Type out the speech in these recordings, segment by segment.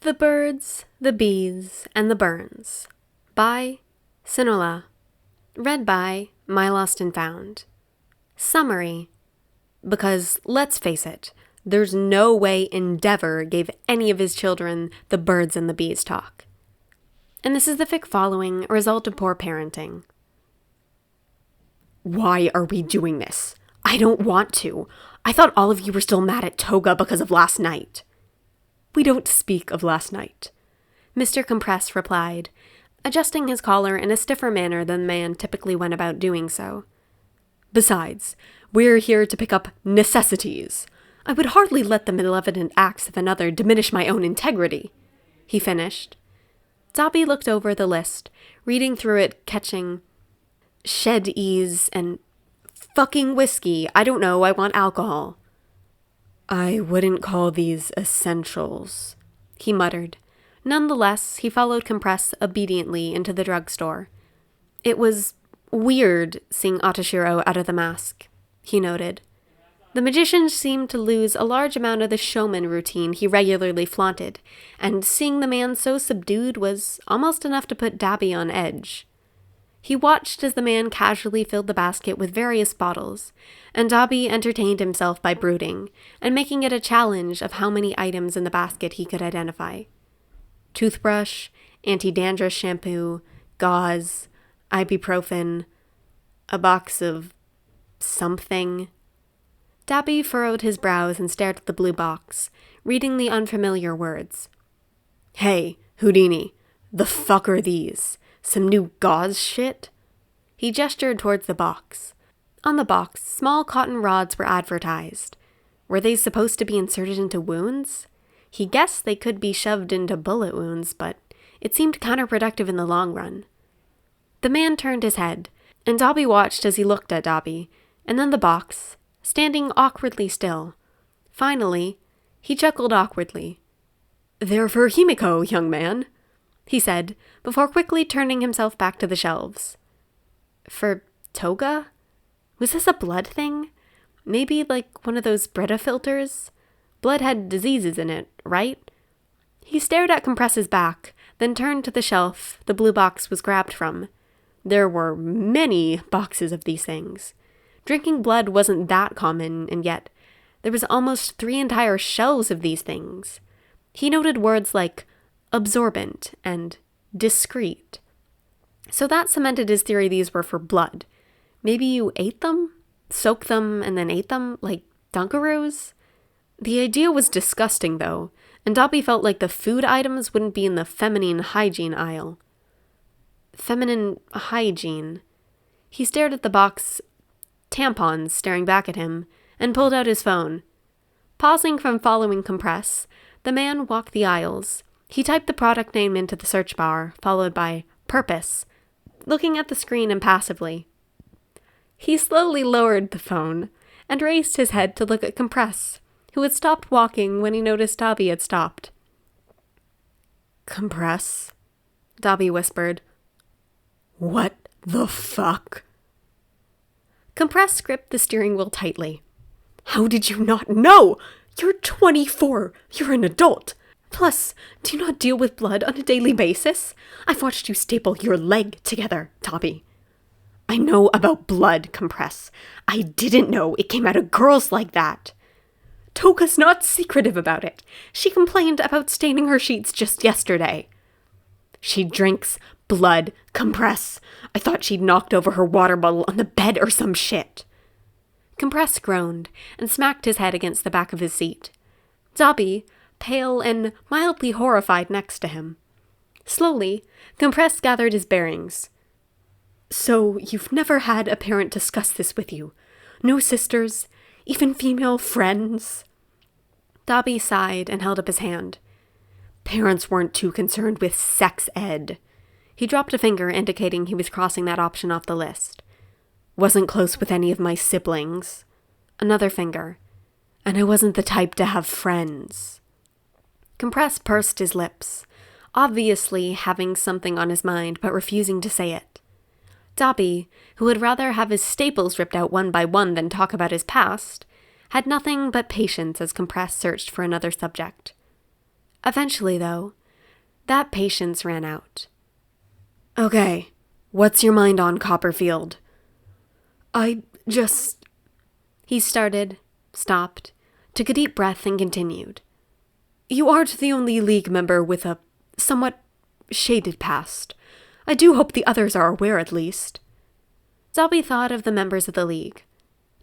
The Birds, the Bees, and the Burns by Sinaloa. Read by My Lost and Found. Summary. Because, let's face it, there's no way Endeavour gave any of his children the birds and the bees talk. And this is the fic following a result of poor parenting. Why are we doing this? I don't want to. I thought all of you were still mad at Toga because of last night. We don't speak of last night, Mr. Compress replied, adjusting his collar in a stiffer manner than the man typically went about doing so. Besides, we're here to pick up necessities. I would hardly let the malevolent acts of another diminish my own integrity, he finished. Dabi looked over the list, reading through it, catching shed ease and fucking whiskey. I don't know, I want alcohol. I wouldn't call these essentials, he muttered. Nonetheless, he followed Compress obediently into the drugstore. It was weird seeing Atashiro out of the mask, he noted. The magician seemed to lose a large amount of the showman routine he regularly flaunted, and seeing the man so subdued was almost enough to put Dabi on edge. He watched as the man casually filled the basket with various bottles, and Dabi entertained himself by brooding, and making it a challenge of how many items in the basket he could identify. Toothbrush, anti-dandruff shampoo, gauze, ibuprofen, a box of something. Dabi furrowed his brows and stared at the blue box, reading the unfamiliar words. Hey, Houdini, the fuck are these? Some new gauze shit? He gestured towards the box. On the box, small cotton rods were advertised. Were they supposed to be inserted into wounds? He guessed they could be shoved into bullet wounds, but it seemed counterproductive in the long run. The man turned his head, and Dabi watched as he looked at Dabi, and then the box, standing awkwardly still. Finally, he chuckled awkwardly. They're for Himiko, young man, he said, before quickly turning himself back to the shelves. For Toga? Was this a blood thing? Maybe like one of those Brita filters? Blood had diseases in it, right? He stared at Compress's back, then turned to the shelf the blue box was grabbed from. There were many boxes of these things. Drinking blood wasn't that common, and yet there was almost 3 entire shelves of these things. He noted words like absorbent and discreet. So that cemented his theory these were for blood. Maybe you ate them? Soaked them and then ate them? Like Dunkaroos? The idea was disgusting, though, and Dabi felt like the food items wouldn't be in the feminine hygiene aisle. Feminine hygiene. He stared at the box, tampons staring back at him, and pulled out his phone. Pausing from following Compress, the man walked the aisles. He typed the product name into the search bar, followed by purpose, looking at the screen impassively. He slowly lowered the phone and raised his head to look at Compress, who had stopped walking when he noticed Dabi had stopped. Compress? Dabi whispered. What the fuck? Compress gripped the steering wheel tightly. How did you not know? You're 24. You're an adult. Plus, do you not deal with blood on a daily basis? I've watched you staple your leg together, Dabi. I know about blood, Compress. I didn't know it came out of girls like that. Toga's not secretive about it. She complained about staining her sheets just yesterday. She drinks blood, Compress. I thought she'd knocked over her water bottle on the bed or some shit. Compress groaned and smacked his head against the back of his seat. Dabi, pale and mildly horrified next to him. Slowly, Compress gathered his bearings. So you've never had a parent discuss this with you? No sisters? Even female friends? Dabi sighed and held up his hand. Parents weren't too concerned with sex ed. He dropped a finger indicating he was crossing that option off the list. Wasn't close with any of my siblings. Another finger. And I wasn't the type to have friends. Compress pursed his lips, obviously having something on his mind but refusing to say it. Dabi, who would rather have his staples ripped out one by one than talk about his past, had nothing but patience as Compress searched for another subject. Eventually, though, that patience ran out. Okay, what's your mind on Copperfield? He started, stopped, took a deep breath, and continued. You aren't the only League member with a somewhat shaded past. I do hope the others are aware at least. Dabi thought of the members of the League.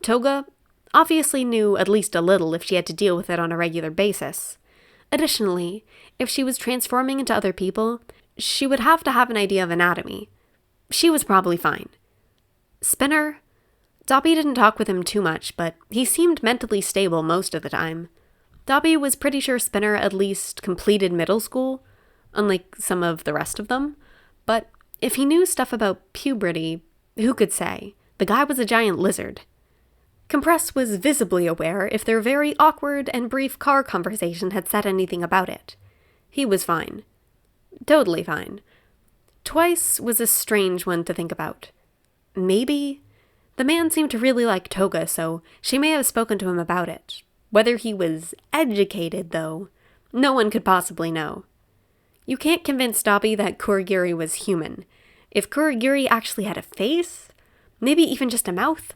Toga obviously knew at least a little if she had to deal with it on a regular basis. Additionally, if she was transforming into other people, she would have to have an idea of anatomy. She was probably fine. Spinner? Dabi didn't talk with him too much, but he seemed mentally stable most of the time. Dabi was pretty sure Spinner at least completed middle school, unlike some of the rest of them, but if he knew stuff about puberty, who could say? The guy was a giant lizard. Compress was visibly aware if their very awkward and brief car conversation had said anything about it. He was fine. Totally fine. Twice was a strange one to think about. Maybe? The man seemed to really like Toga, so she may have spoken to him about it. Whether he was educated, though, no one could possibly know. You can't convince Dabi that Kurogiri was human. If Kurogiri actually had a face, maybe even just a mouth,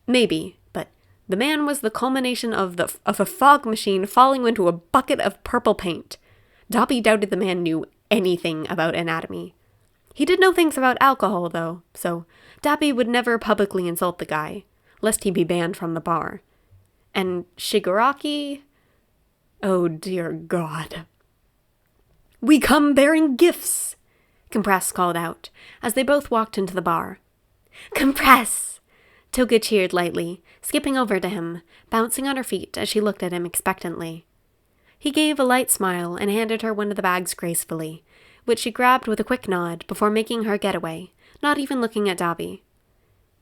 maybe, but the man was the culmination of a fog machine falling into a bucket of purple paint. Dabi doubted the man knew anything about anatomy. He did know things about alcohol, though, so Dabi would never publicly insult the guy, lest he be banned from the bar. And Shigaraki? Oh dear God. We come bearing gifts, Compress called out, as they both walked into the bar. Compress! Toga cheered lightly, skipping over to him, bouncing on her feet as she looked at him expectantly. He gave a light smile and handed her one of the bags gracefully, which she grabbed with a quick nod before making her getaway, not even looking at Dabi.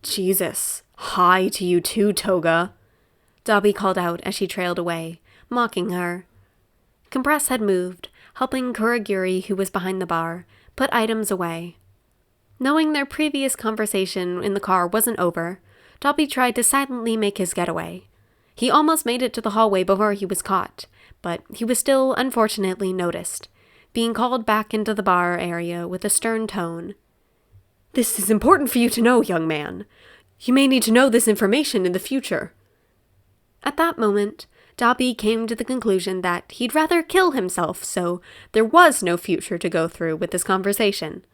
Jesus, hi to you too, Toga, Dabi called out as she trailed away, mocking her. Compress had moved, helping Kurogiri, who was behind the bar, put items away. Knowing their previous conversation in the car wasn't over, Dabi tried to silently make his getaway. He almost made it to the hallway before he was caught, but he was still, unfortunately, noticed, being called back into the bar area with a stern tone. This is important for you to know, young man. You may need to know this information in the future. At that moment, Dabi came to the conclusion that he'd rather kill himself, so there was no future to go through with this conversation.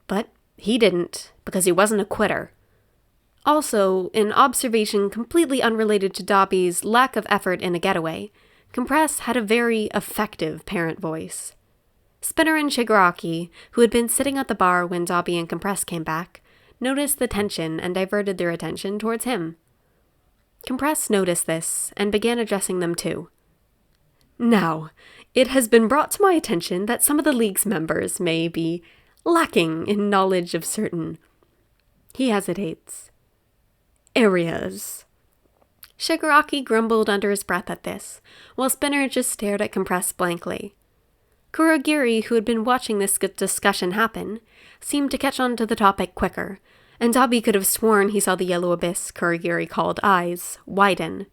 But he didn't, because he wasn't a quitter. Also, an observation completely unrelated to Dabi's lack of effort in a getaway, Compress had a very effective parent voice. Spinner and Shigaraki, who had been sitting at the bar when Dabi and Compress came back, noticed the tension and diverted their attention towards him. Compress noticed this and began addressing them too. Now, it has been brought to my attention that some of the League's members may be lacking in knowledge of certain, he hesitates, areas. Shigaraki grumbled under his breath at this, while Spinner just stared at Compress blankly. Kurogiri, who had been watching this discussion happen, seemed to catch on to the topic quicker, and Dabi could have sworn he saw the yellow abyss Kurogiri called eyes widen.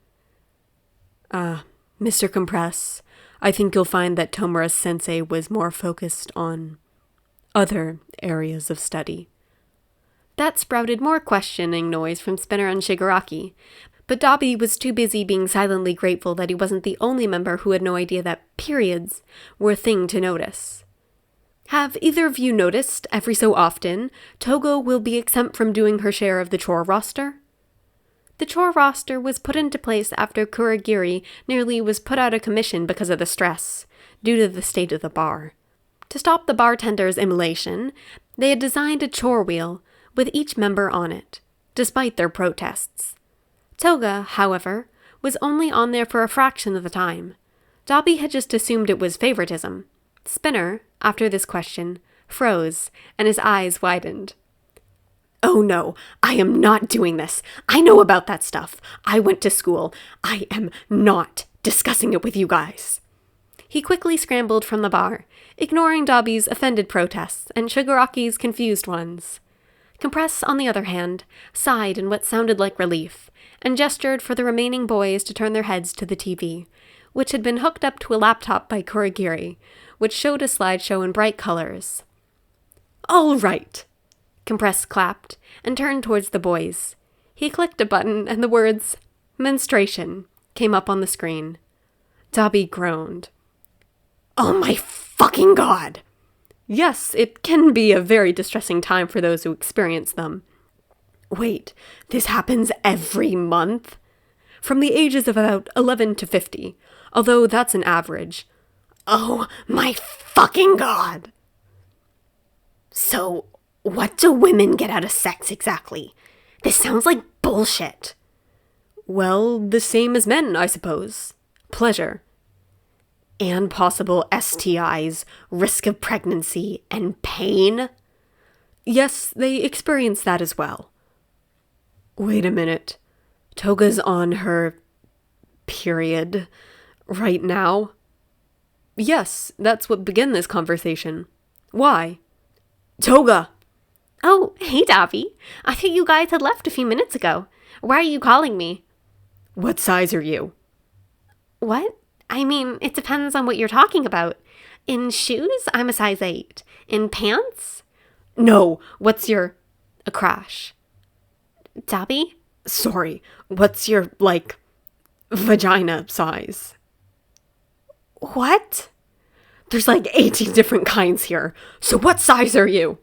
Mr. Compress, I think you'll find that Tomura-sensei was more focused on other areas of study. That sprouted more questioning noise from Spinner and Shigaraki, but Dabi was too busy being silently grateful that he wasn't the only member who had no idea that periods were a thing to notice. Have either of you noticed, every so often, Togo will be exempt from doing her share of the chore roster? The chore roster was put into place after Kurogiri nearly was put out of commission because of the stress, due to the state of the bar. To stop the bartender's immolation, they had designed a chore wheel with each member on it, despite their protests. Toga, however, was only on there for a fraction of the time. Dabi had just assumed it was favoritism. Spinner, after this question, froze, and his eyes widened. Oh no, I am not doing this. I know about that stuff. I went to school. I am not discussing it with you guys. He quickly scrambled from the bar, ignoring Dabi's offended protests and Shigaraki's confused ones. Compress, on the other hand, sighed in what sounded like relief, and gestured for the remaining boys to turn their heads to the TV, which had been hooked up to a laptop by Kurogiri, which showed a slideshow in bright colors. All right. Compress clapped and turned towards the boys. He clicked a button and the words, menstruation, came up on the screen. Dabi groaned. Oh my fucking god! Yes, it can be a very distressing time for those who experience them. Wait, this happens every month? From the ages of about 11 to 50, although that's an average. Oh my fucking god! So, what do women get out of sex exactly? This sounds like bullshit. Well, the same as men, I suppose. Pleasure. And possible STIs, risk of pregnancy, and pain? Yes, they experience that as well. Wait a minute. Toga's on her period right now? Yes, that's what began this conversation. Why? Toga! Oh, hey, Dabi. I thought you guys had left a few minutes ago. Why are you calling me? What size are you? What? I mean, it depends on what you're talking about. In shoes, I'm a size 8. In pants? No, what's your... A crash. Dabi? Sorry, what's your, vagina size? What? There's 18 different kinds here. So what size are you?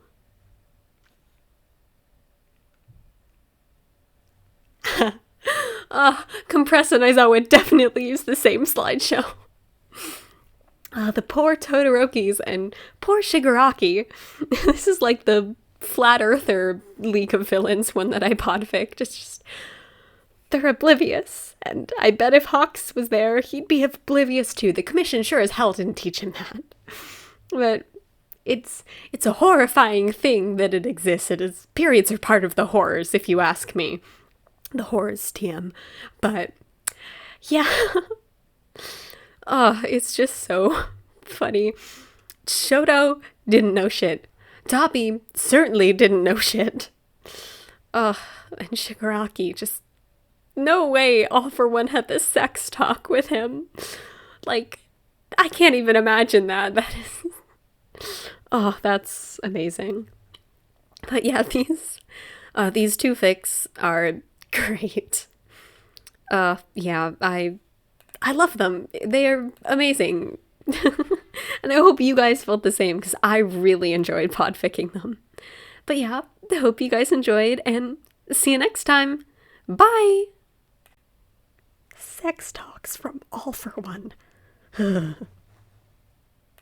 Compress and Aizawa definitely use the same slideshow. The poor Todorokis and poor Shigaraki. This is like the Flat Earther League of Villains one that I PODFIC'd. It's just, they're oblivious. And I bet if Hawks was there, he'd be oblivious too. The commission sure as hell didn't teach him that. But it's a horrifying thing that it exists. Periods are part of the horrors, if you ask me. The horrors, TM. But yeah. It's just so funny. Shoto didn't know shit. Dabi certainly didn't know shit. And Shigaraki just, no way All For One had this sex talk with him. I can't even imagine that. That is, that's amazing. But yeah, these two fics are great. Yeah, I love them. They are amazing. And I hope you guys felt the same, because I really enjoyed podficking them. But yeah, I hope you guys enjoyed, and see you next time. Bye! Sex talks from All For One.